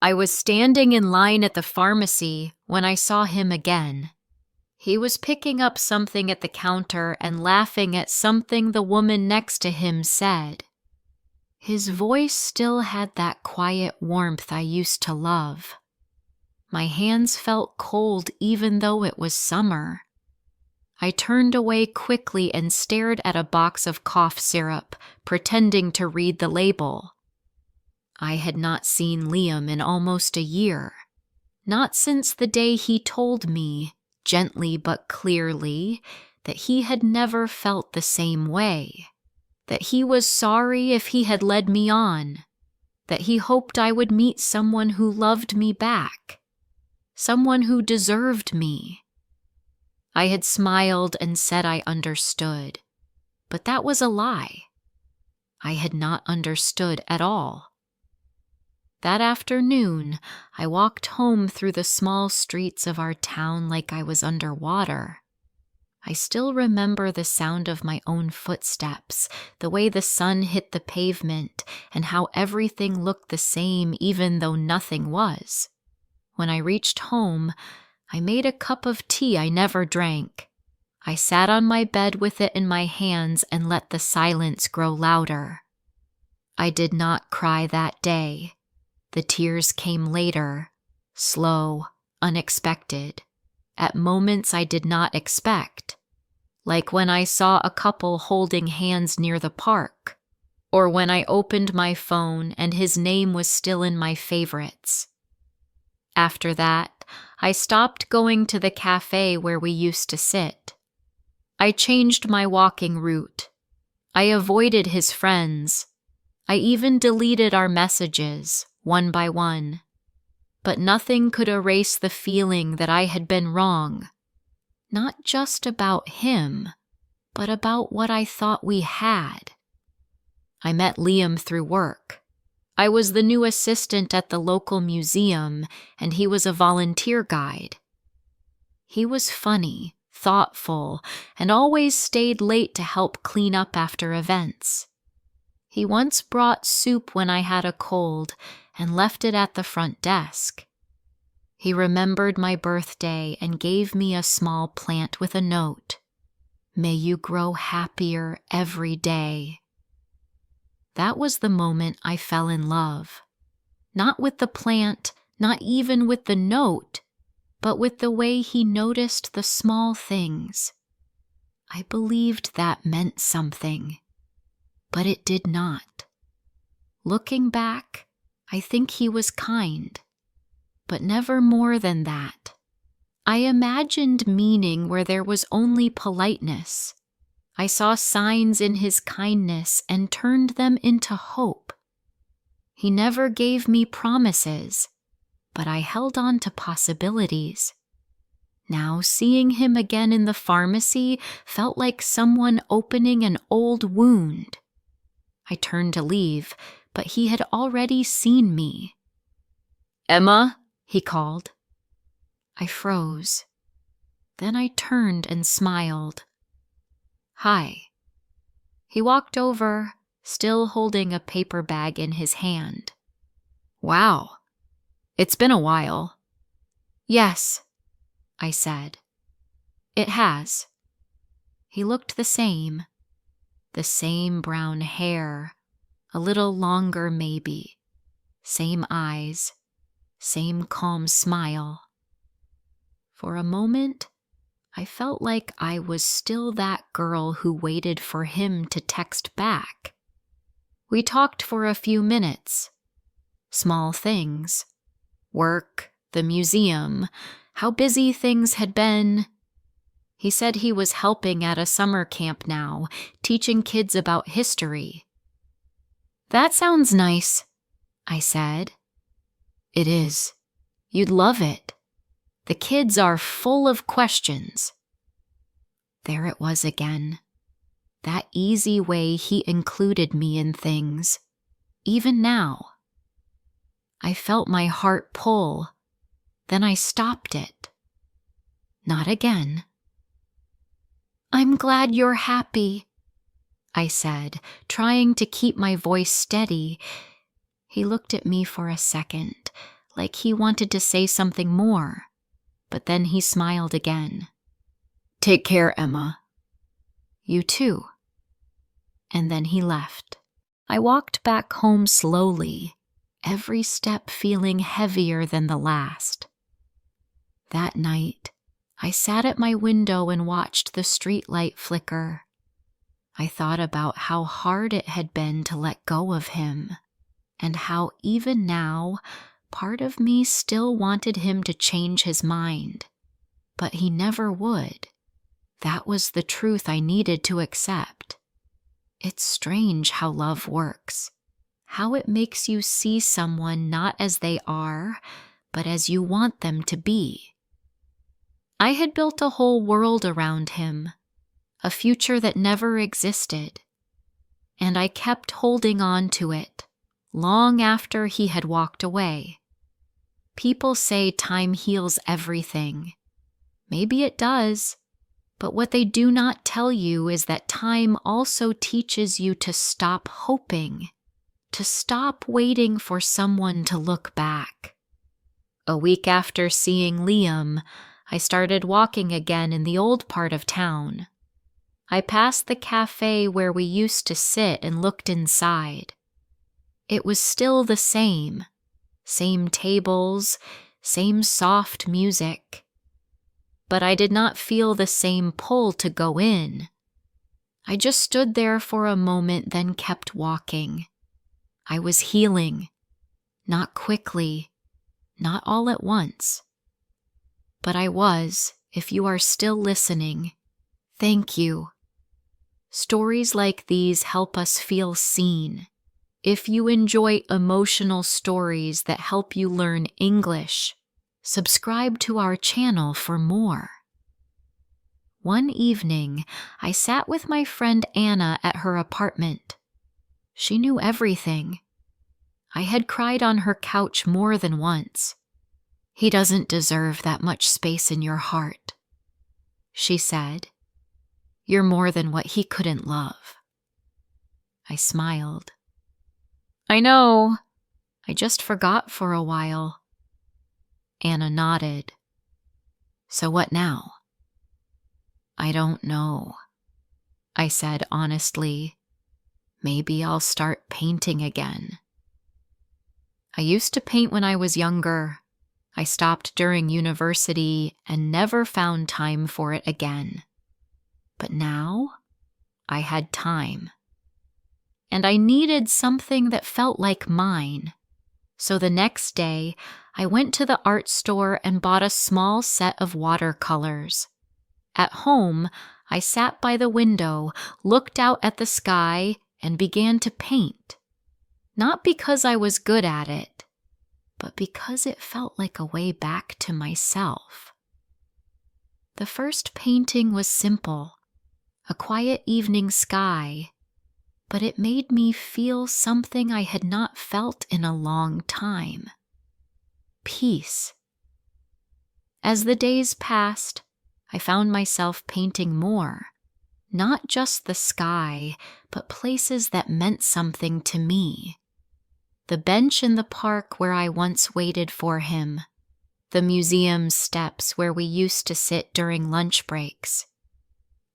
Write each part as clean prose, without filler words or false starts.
I was standing in line at the pharmacy when I saw him again. He was picking up something at the counter and laughing at something the woman next to him said. His voice still had that quiet warmth I used to love. My hands felt cold even though it was summer. I turned away quickly and stared at a box of cough syrup, pretending to read the label. I had not seen Liam in almost a year. Not since the day he told me, gently but clearly, that he had never felt the same way. That he was sorry if he had led me on. That he hoped I would meet someone who loved me back. Someone who deserved me. I had smiled and said I understood, but that was a lie. I had not understood at all. That afternoon, I walked home through the small streets of our town like I was underwater. I still remember the sound of my own footsteps, the way the sun hit the pavement, and how everything looked the same even though nothing was. When I reached home, I made a cup of tea I never drank. I sat on my bed with it in my hands and let the silence grow louder. I did not cry that day. The tears came later, slow, unexpected, at moments I did not expect, like when I saw a couple holding hands near the park, or when I opened my phone and his name was still in my favorites. After that, I stopped going to the cafe where we used to sit. I changed my walking route. I avoided his friends. I even deleted our messages, one by one. But nothing could erase the feeling that I had been wrong. Not just about him, but about what I thought we had. I met Liam through work. I was the new assistant at the local museum, and he was a volunteer guide. He was funny, thoughtful, and always stayed late to help clean up after events. He once brought soup when I had a cold and left it at the front desk. He remembered my birthday and gave me a small plant with a note. May you grow happier every day. That was the moment I fell in love. Not with the plant, not even with the note, but with the way he noticed the small things. I believed that meant something, but it did not. Looking back, I think he was kind, but never more than that. I imagined meaning where there was only politeness. I saw signs in his kindness and turned them into hope. He never gave me promises, but I held on to possibilities. Now, seeing him again in the pharmacy felt like someone opening an old wound. I turned to leave, but he had already seen me. "Emma," he called. I froze. Then I turned and smiled. "Hi." He walked over, still holding a paper bag in his hand. "Wow, it's been a while." "Yes," I said. "It has." He looked the same brown hair, a little longer maybe, same eyes, same calm smile. For a moment, I felt like I was still that girl who waited for him to text back. We talked for a few minutes. Small things. Work, the museum, how busy things had been. He said he was helping at a summer camp now, teaching kids about history. "That sounds nice," I said. "It is. You'd love it. The kids are full of questions." There it was again. That easy way he included me in things, even now. I felt my heart pull. Then I stopped it. Not again. "I'm glad you're happy," I said, trying to keep my voice steady. He looked at me for a second, like he wanted to say something more, but then he smiled again. "Take care, Emma." "You too." And then he left. I walked back home slowly, every step feeling heavier than the last. That night, I sat at my window and watched the streetlight flicker. I thought about how hard it had been to let go of him, and how even now, part of me still wanted him to change his mind. But he never would. That was the truth I needed to accept. It's strange how love works, how it makes you see someone not as they are, but as you want them to be. I had built a whole world around him, a future that never existed, and I kept holding on to it, long after he had walked away. People say time heals everything. Maybe it does, but what they do not tell you is that time also teaches you to stop hoping, to stop waiting for someone to look back. A week after seeing Liam, I started walking again in the old part of town. I passed the cafe where we used to sit and looked inside. It was still the same tables, same soft music. But I did not feel the same pull to go in. I just stood there for a moment, then kept walking. I was healing, not quickly, not all at once. But I was, if you are still listening. Thank you. Stories like these help us feel seen. If you enjoy emotional stories that help you learn English, subscribe to our channel for more. One evening, I sat with my friend Anna at her apartment. She knew everything. I had cried on her couch more than once. "He doesn't deserve that much space in your heart," she said. "You're more than what he couldn't love." I smiled. "I know. I just forgot for a while." Anna nodded. "So what now?" "I don't know," I said honestly. "Maybe I'll start painting again." I used to paint when I was younger. I stopped during university and never found time for it again. But now, I had time. And I needed something that felt like mine. So the next day, I went to the art store and bought a small set of watercolors. At home, I sat by the window, looked out at the sky, and began to paint. Not because I was good at it, but because it felt like a way back to myself. The first painting was simple, a quiet evening sky, but it made me feel something I had not felt in a long time. Peace. As the days passed, I found myself painting more, not just the sky, but places that meant something to me. The bench in the park where I once waited for him, the museum steps where we used to sit during lunch breaks,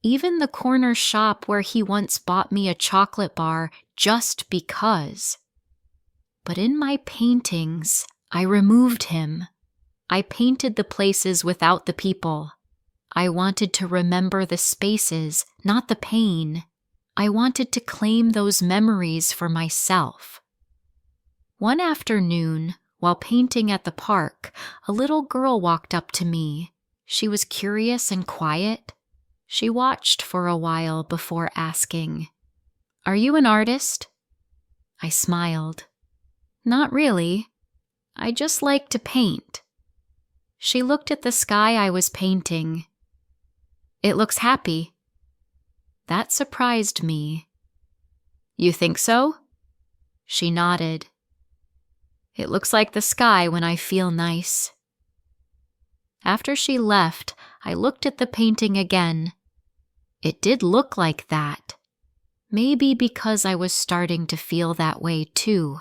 even the corner shop where he once bought me a chocolate bar just because. But in my paintings, I removed him. I painted the places without the people. I wanted to remember the spaces, not the pain. I wanted to claim those memories for myself. One afternoon, while painting at the park, a little girl walked up to me. She was curious and quiet. She watched for a while before asking, "Are you an artist?" I smiled. "Not really. I just like to paint." She looked at the sky I was painting. "It looks happy." That surprised me. "You think so?" She nodded. "It looks like the sky when I feel nice." After she left, I looked at the painting again. It did look like that. Maybe because I was starting to feel that way too.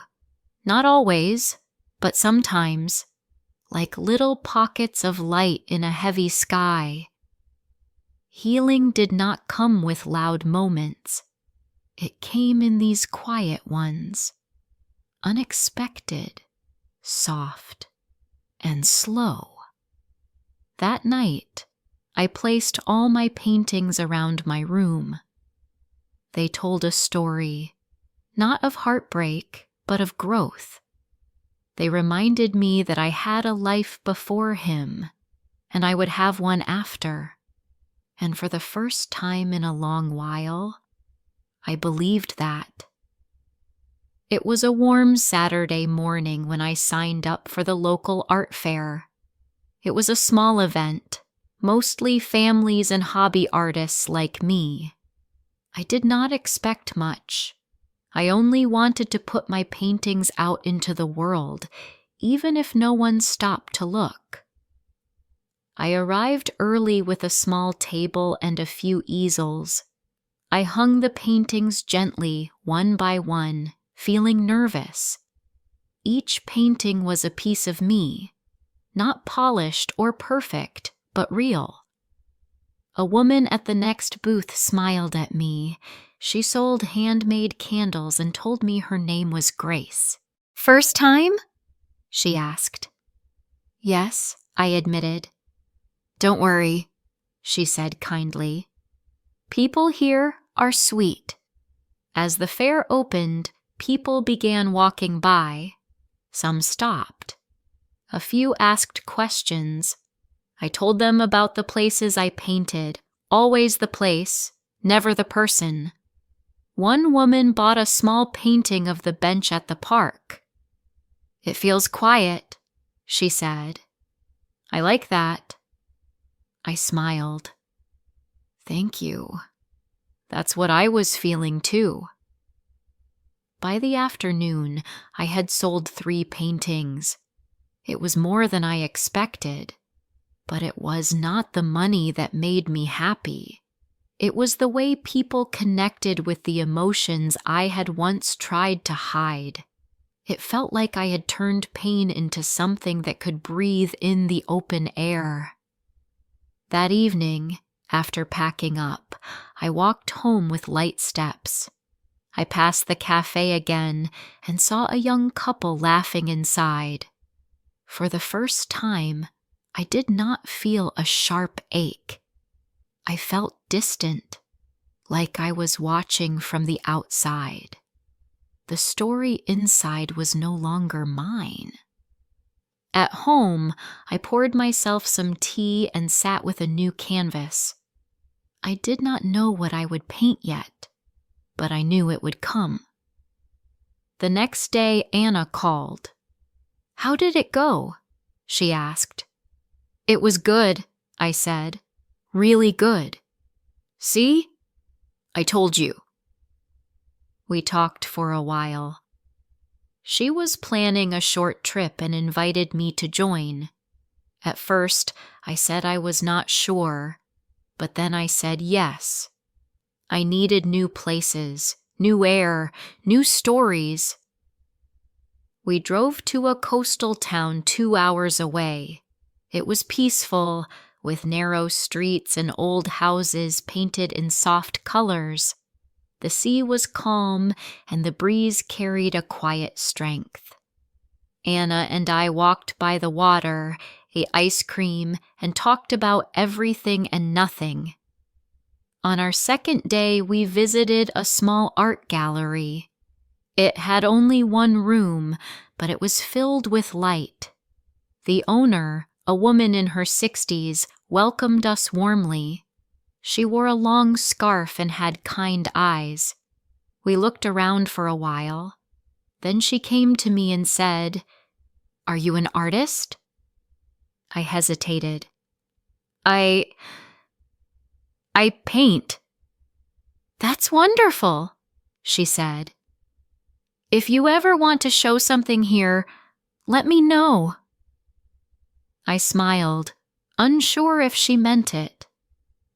Not always, but sometimes. like little pockets of light in a heavy sky. Healing did not come with loud moments. It came in these quiet ones, unexpected, soft, and slow. That night, I placed all my paintings around my room. They told a story, not of heartbreak, but of growth. They reminded me that I had a life before him, and I would have one after. And for the first time in a long while, I believed that. It was a warm Saturday morning when I signed up for the local art fair. It was a small event, mostly families and hobby artists like me. I did not expect much. I only wanted to put my paintings out into the world, even if no one stopped to look. I arrived early with a small table and a few easels. I hung the paintings gently, one by one, feeling nervous. Each painting was a piece of me, not polished or perfect, but real. A woman at the next booth smiled at me. She sold handmade candles and told me her name was Grace. "First time?" she asked. "Yes," I admitted. "Don't worry," she said kindly. "People here are sweet." As the fair opened, people began walking by. Some stopped. A few asked questions. I told them about the places I painted, always the place, never the person. One woman bought a small painting of the bench at the park. "It feels quiet," she said. "I like that." I smiled. "Thank you. That's what I was feeling too." By the afternoon, I had sold 3 paintings. It was more than I expected. But it was not the money that made me happy. It was the way people connected with the emotions I had once tried to hide. It felt like I had turned pain into something that could breathe in the open air. That evening, after packing up, I walked home with light steps. I passed the cafe again and saw a young couple laughing inside. For the first time, I did not feel a sharp ache. I felt distant, like I was watching from the outside. The story inside was no longer mine. At home, I poured myself some tea and sat with a new canvas. I did not know what I would paint yet, but I knew it would come. The next day, Anna called. "How did it go?" she asked. "It was good," I said. "Really good. See? I told you." We talked for a while. She was planning a short trip and invited me to join. At first, I said I was not sure, but then I said yes. I needed new places, new air, new stories. We drove to a coastal town 2 hours away. It was peaceful, with narrow streets and old houses painted in soft colors. The sea was calm, and the breeze carried a quiet strength. Anna and I walked by the water, ate ice cream, and talked about everything and nothing. On our second day, we visited a small art gallery. It had only one room, but it was filled with light. The owner, a woman in her 60s, welcomed us warmly. She wore a long scarf and had kind eyes. We looked around for a while. Then she came to me and said, "Are you an artist?" I hesitated. I paint." "That's wonderful," she said. "If you ever want to show something here, let me know." I smiled, unsure if she meant it,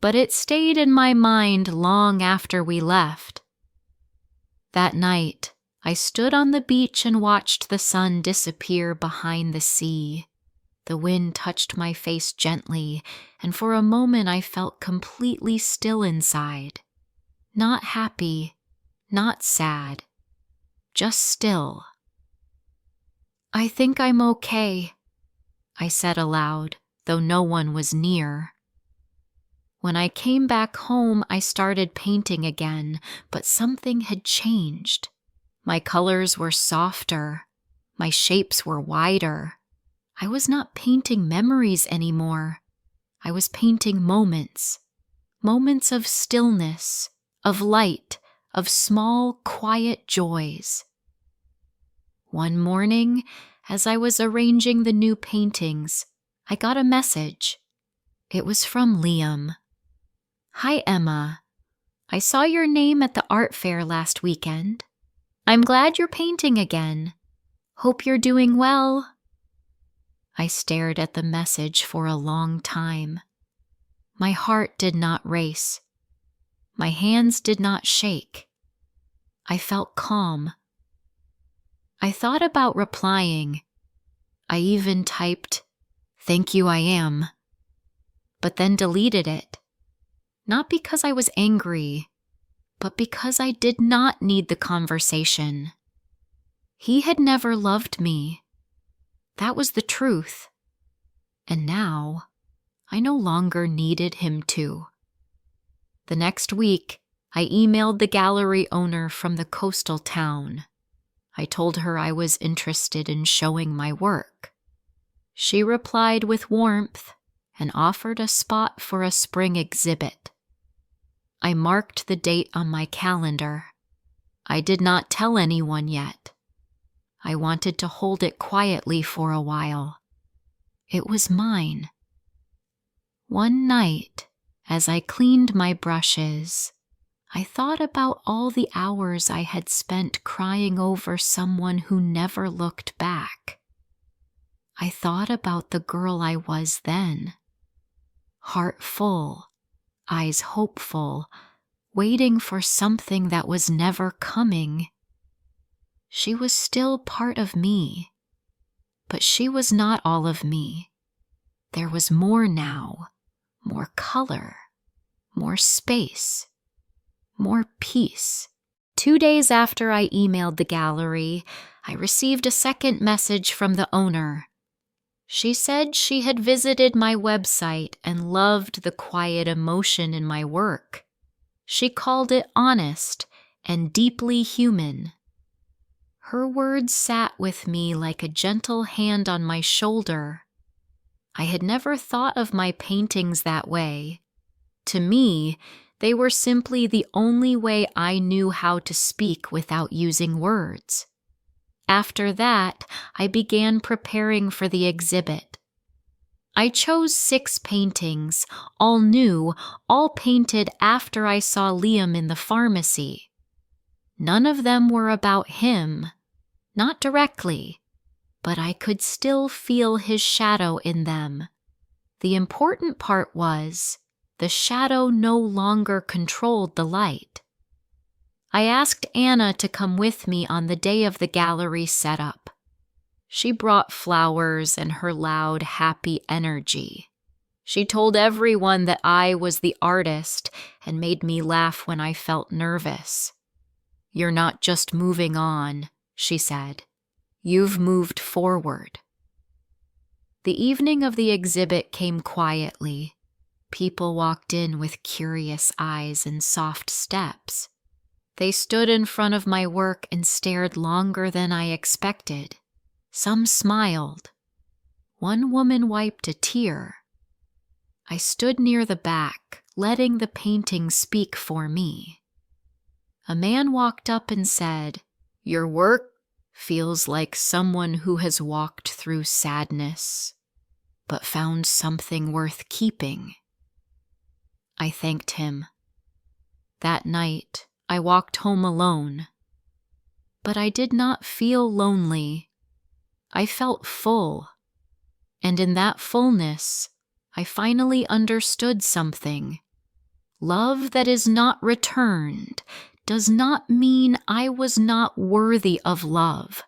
but it stayed in my mind long after we left. That night, I stood on the beach and watched the sun disappear behind the sea. The wind touched my face gently, and for a moment I felt completely still inside. Not happy, not sad, just still. "I think I'm okay," I said aloud, though no one was near. When I came back home, I started painting again, but something had changed. My colors were softer. My shapes were wider. I was not painting memories anymore. I was painting moments. Moments of stillness, of light, of small, quiet joys. One morning, as I was arranging the new paintings, I got a message. It was from Liam. "Hi, Emma. I saw your name at the art fair last weekend. I'm glad you're painting again. Hope you're doing well." I stared at the message for a long time. My heart did not race. My hands did not shake. I felt calm. I thought about replying. I even typed, "Thank you, I am," but then deleted it. Not because I was angry, but because I did not need the conversation. He had never loved me. That was the truth. And now, I no longer needed him to. The next week, I emailed the gallery owner from the coastal town. I told her I was interested in showing my work. She replied with warmth and offered a spot for a spring exhibit. I marked the date on my calendar. I did not tell anyone yet. I wanted to hold it quietly for a while. It was mine. One night, as I cleaned my brushes, I thought about all the hours I had spent crying over someone who never looked back. I thought about the girl I was then. Heart full, eyes hopeful, waiting for something that was never coming. She was still part of me, but she was not all of me. There was more now, more color, more space, more peace. 2 days after I emailed the gallery, I received a second message from the owner. She said she had visited my website and loved the quiet emotion in my work. She called it honest and deeply human. Her words sat with me like a gentle hand on my shoulder. I had never thought of my paintings that way. To me, they were simply the only way I knew how to speak without using words. After that, I began preparing for the exhibit. I chose 6 paintings, all new, all painted after I saw Liam in the pharmacy. None of them were about him, not directly, but I could still feel his shadow in them. The important part was, the shadow no longer controlled the light. I asked Anna to come with me on the day of the gallery setup. She brought flowers and her loud, happy energy. She told everyone that I was the artist and made me laugh when I felt nervous. "You're not just moving on," she said. "You've moved forward." The evening of the exhibit came quietly. People walked in with curious eyes and soft steps. They stood in front of my work and stared longer than I expected. Some smiled. One woman wiped a tear. I stood near the back, letting the painting speak for me. A man walked up and said, "Your work feels like someone who has walked through sadness, but found something worth keeping." I thanked him. That night, I walked home alone. But I did not feel lonely. I felt full. And in that fullness, I finally understood something. Love that is not returned does not mean I was not worthy of love.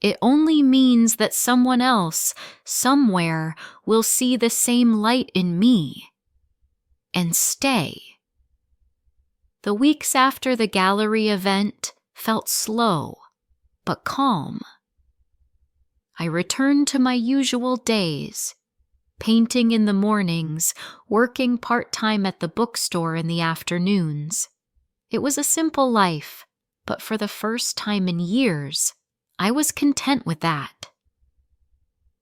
It only means that someone else, somewhere, will see the same light in me and stay. The weeks after the gallery event felt slow but calm. I returned to my usual days, painting in the mornings, working part-time at the bookstore in the afternoons. It was a simple life, but for the first time in years, I was content with that.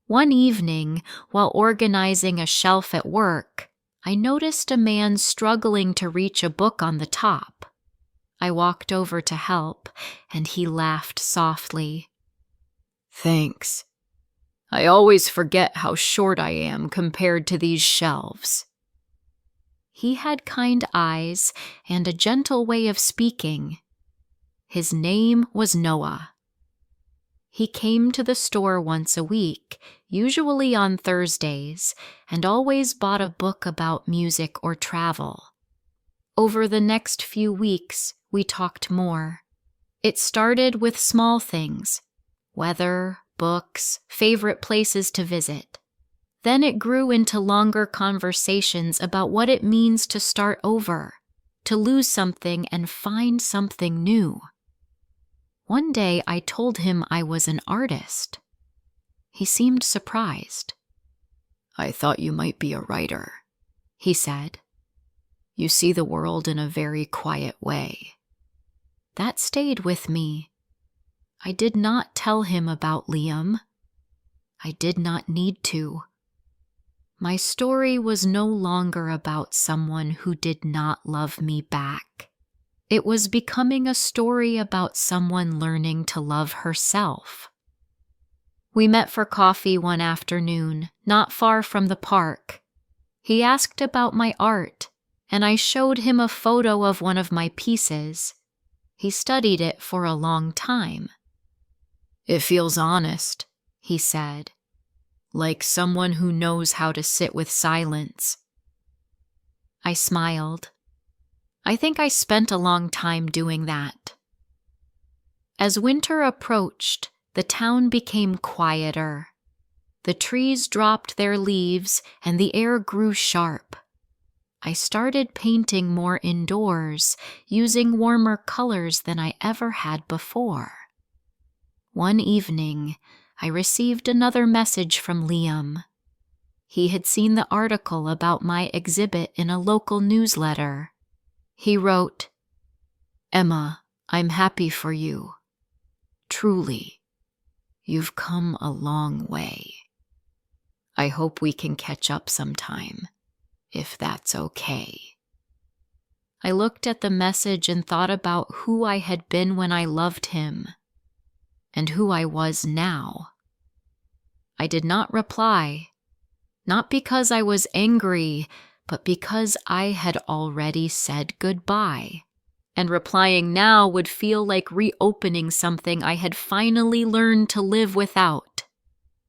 One evening, while organizing a shelf at work, I noticed a man struggling to reach a book on the top. I walked over to help, and he laughed softly. "Thanks. I always forget how short I am compared to these shelves." He had kind eyes and a gentle way of speaking. His name was Noah. He came to the store once a week, usually on Thursdays, and always bought a book about music or travel. Over the next few weeks, we talked more. It started with small things: weather, books, favorite places to visit. Then it grew into longer conversations about what it means to start over, to lose something and find something new. One day I told him I was an artist. He seemed surprised. "I thought you might be a writer," he said. "You see the world in a very quiet way." That stayed with me. I did not tell him about Liam. I did not need to. My story was no longer about someone who did not love me back. It was becoming a story about someone learning to love herself. We met for coffee one afternoon, not far from the park. He asked about my art, and I showed him a photo of one of my pieces. He studied it for a long time. "It feels honest," he said, "like someone who knows how to sit with silence." I smiled. I think I spent a long time doing that. As winter approached, the town became quieter. The trees dropped their leaves and the air grew sharp. I started painting more indoors, using warmer colors than I ever had before. One evening, I received another message from Liam. He had seen the article about my exhibit in a local newsletter. He wrote, "Emma, I'm happy for you. Truly, you've come a long way. I hope we can catch up sometime, if that's okay." I looked at the message and thought about who I had been when I loved him, and who I was now. I did not reply, not because I was angry, but because I had already said goodbye, and replying now would feel like reopening something I had finally learned to live without.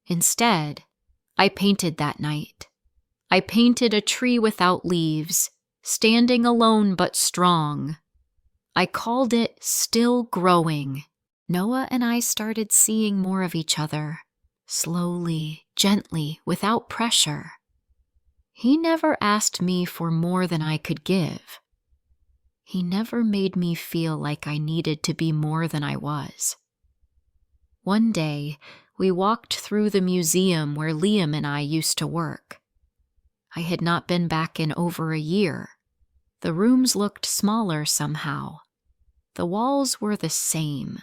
Instead, I painted that night. I painted a tree without leaves, standing alone but strong. I called it Still Growing. Noah and I started seeing more of each other, slowly, gently, without pressure. He never asked me for more than I could give. He never made me feel like I needed to be more than I was. One day, we walked through the museum where Liam and I used to work. I had not been back in over a year. The rooms looked smaller somehow. The walls were the same,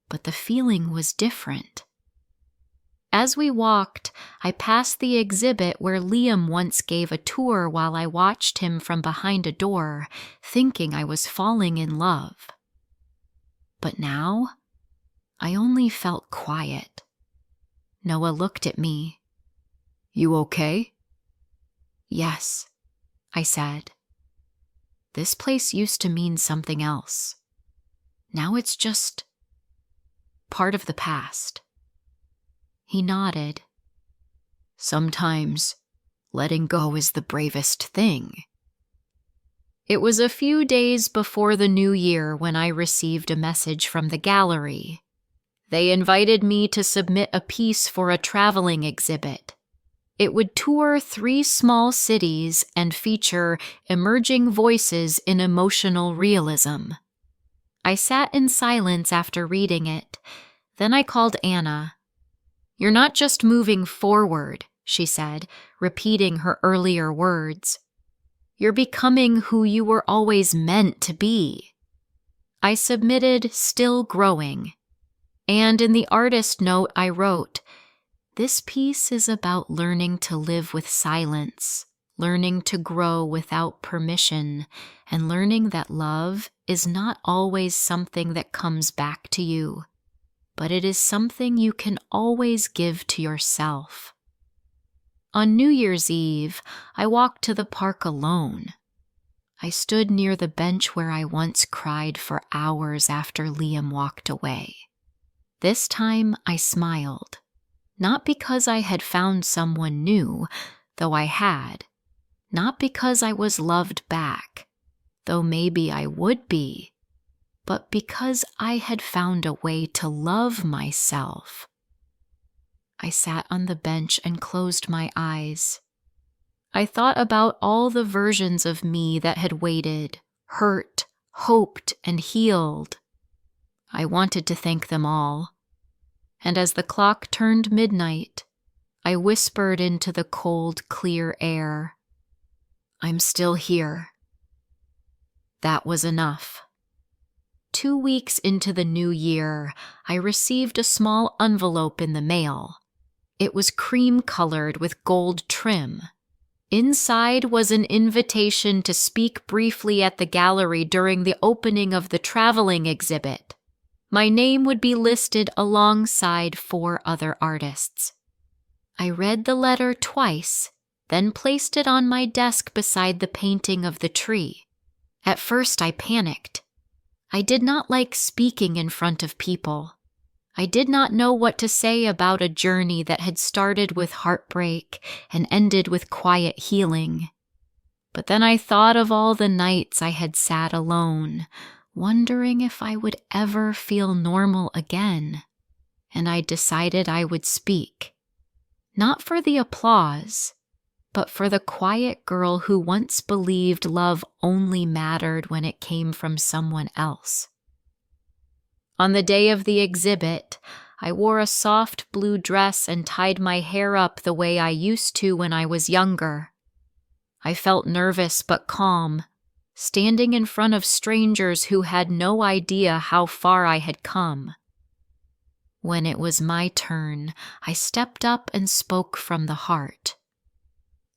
but the feeling was different. As we walked, I passed the exhibit where Liam once gave a tour while I watched him from behind a door, thinking I was falling in love. But now, I only felt quiet. Noah looked at me. "You okay?" "Yes," I said. "This place used to mean something else. Now it's just part of the past." He nodded. "Sometimes letting go is the bravest thing." It was a few days before the new year when I received a message from the gallery. They invited me to submit a piece for a traveling exhibit. It would tour 3 small cities and feature emerging voices in emotional realism. I sat in silence after reading it. Then I called Anna. "You're not just moving forward," she said, repeating her earlier words. "You're becoming who you were always meant to be." I submitted "Still Growing," and in the artist note I wrote, "This piece is about learning to live with silence, learning to grow without permission, and learning that love is not always something that comes back to you, but it is something you can always give to yourself." On New Year's Eve, I walked to the park alone. I stood near the bench where I once cried for hours after Liam walked away. This time I smiled, not because I had found someone new, though I had, not because I was loved back, though maybe I would be, but because I had found a way to love myself. I sat on the bench and closed my eyes. I thought about all the versions of me that had waited, hurt, hoped, and healed. I wanted to thank them all. And as the clock turned midnight, I whispered into the cold, clear air, "I'm still here." That was enough. 2 weeks into the new year, I received a small envelope in the mail. It was cream-colored with gold trim. Inside was an invitation to speak briefly at the gallery during the opening of the traveling exhibit. My name would be listed alongside 4 other artists. I read the letter twice, then placed it on my desk beside the painting of the tree. At first I panicked. I did not like speaking in front of people. I did not know what to say about a journey that had started with heartbreak and ended with quiet healing. But then I thought of all the nights I had sat alone, wondering if I would ever feel normal again, and I decided I would speak. Not for the applause, but for the quiet girl who once believed love only mattered when it came from someone else. On the day of the exhibit, I wore a soft blue dress and tied my hair up the way I used to when I was younger. I felt nervous but calm, standing in front of strangers who had no idea how far I had come. When it was my turn, I stepped up and spoke from the heart.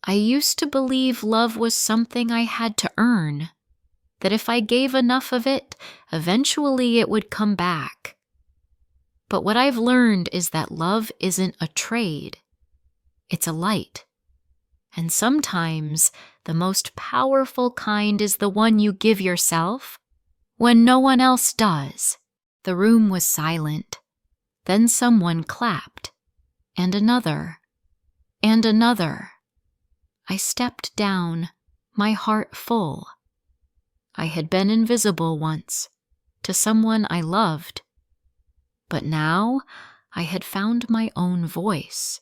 I used to believe love was something I had to earn, that if I gave enough of it, eventually it would come back. But what I've learned is that love isn't a trade. It's a light. And sometimes the most powerful kind is the one you give yourself when no one else does. The room was silent. Then someone clapped, and another, and another. I stepped down, my heart full. I had been invisible once, to someone I loved. But now I had found my own voice.